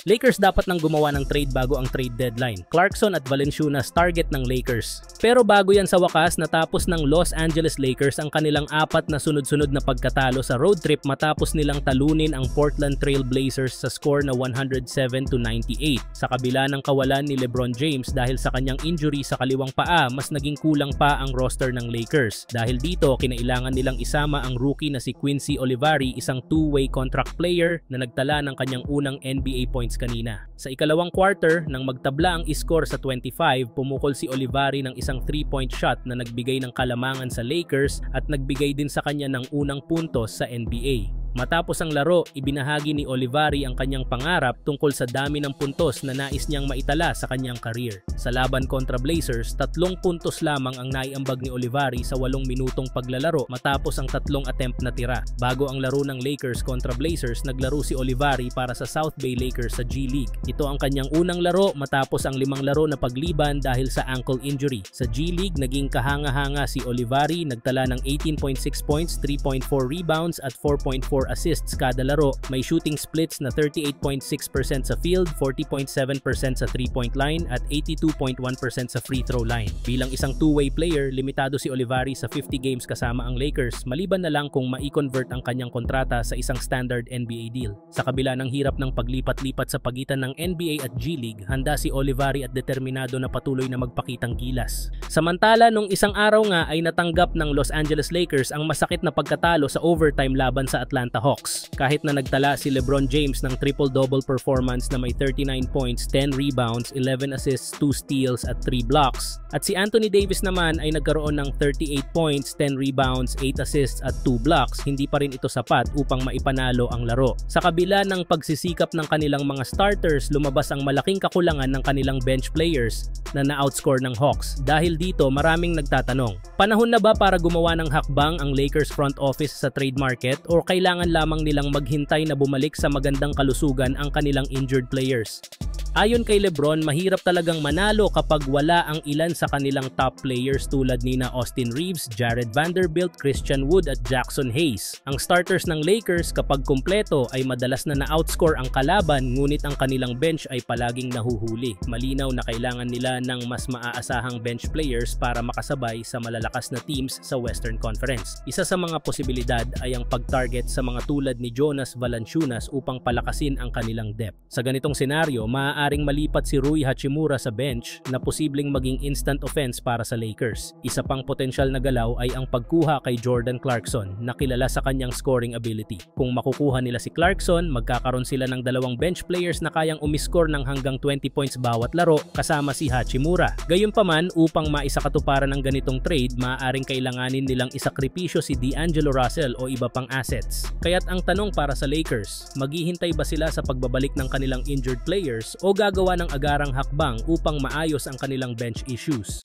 Lakers dapat nang gumawa ng trade bago ang trade deadline. Clarkson at Valanciunas target ng Lakers. Pero bago yan sa wakas, natapos ng Los Angeles Lakers ang kanilang 4 na sunod-sunod na pagkatalo sa road trip matapos nilang talunin ang Portland Trail Blazers sa score na 107-98. Sa kabila ng kawalan ni LeBron James dahil sa kanyang injury sa kaliwang paa, mas naging kulang pa ang roster ng Lakers. Dahil dito, kinailangan nilang isama ang rookie na si Quincy Olivari, isang two-way contract player na nagtala ng kanyang unang NBA points kanina. Sa ikalawang quarter, nang magtabla ang score sa 25, pumukol si Olivari ng isang 3-point shot na nagbigay ng kalamangan sa Lakers at nagbigay din sa kanya ng unang puntos sa NBA. Matapos ang laro, ibinahagi ni Olivari ang kanyang pangarap tungkol sa dami ng puntos na nais niyang maitala sa kanyang career. Sa laban kontra Blazers, 3 puntos lamang ang naiambag ni Olivari sa 8 minutong paglalaro matapos ang 3 attempt na tira. Bago ang laro ng Lakers kontra Blazers, naglaro si Olivari para sa South Bay Lakers sa G League. Ito ang kanyang unang laro matapos ang 5 laro na pagliban dahil sa ankle injury. Sa G League, naging kahanga-hanga si Olivari, nagtala ng 18.6 points, 3.4 rebounds at 4.4 assists kada laro. May shooting splits na 38.6% sa field, 40.7% sa 3-point line at 82.1% sa free throw line. Bilang isang two-way player, limitado si Olivari sa 50 games kasama ang Lakers, maliban na lang kung mai-convert ang kanyang kontrata sa isang standard NBA deal. Sa kabila ng hirap ng paglipat-lipat sa pagitan ng NBA at G League, handa si Olivari at determinado na patuloy na magpakitang gilas. Samantala, nung isang araw nga ay natanggap ng Los Angeles Lakers ang masakit na pagkatalo sa overtime laban sa Atlanta Hawks. Kahit na nagtala si LeBron James ng triple-double performance na may 39 points, 10 rebounds, 11 assists, 2 steals at 3 blocks. At si Anthony Davis naman ay nagkaroon ng 38 points, 10 rebounds, 8 assists at 2 blocks, hindi pa rin ito sapat upang maipanalo ang laro. Sa kabila ng pagsisikap ng kanilang mga starters, lumabas ang malaking kakulangan ng kanilang bench players na na-outscore ng Hawks. Dahil dito, maraming nagtatanong, panahon na ba para gumawa ng hakbang ang Lakers front office sa trade market o kailangan lamang nilang maghintay na bumalik sa magandang kalusugan ang kanilang injured players? Ayon kay LeBron, mahirap talagang manalo kapag wala ang ilan sa kanilang top players tulad nina Austin Reeves, Jared Vanderbilt, Christian Wood at Jackson Hayes. Ang starters ng Lakers kapag kumpleto ay madalas na na-outscore ang kalaban, ngunit ang kanilang bench ay palaging nahuhuli. Malinaw na kailangan nila ng mas maaasahang bench players para makasabay sa malalakas na teams sa Western Conference. Isa sa mga posibilidad ay ang pag-target sa mga tulad ni Jonas Valanciunas upang palakasin ang kanilang depth. Sa ganitong senaryo, maaaring malipat si Rui Hachimura sa bench na posibleng maging instant offense para sa Lakers. Isa pang potensyal na galaw ay ang pagkuha kay Jordan Clarkson na kilala sa kanyang scoring ability. Kung makukuha nila si Clarkson, magkakaroon sila ng 2 bench players na kayang umiscore ng hanggang 20 points bawat laro kasama si Hachimura. Gayunpaman, upang maisakatuparan ng ganitong trade, maaaring kailanganin nilang isakripisyo si D'Angelo Russell o iba pang assets. Kaya't ang tanong para sa Lakers, maghihintay ba sila sa pagbabalik ng kanilang injured players o gagawa ng agarang hakbang upang maayos ang kanilang bench issues?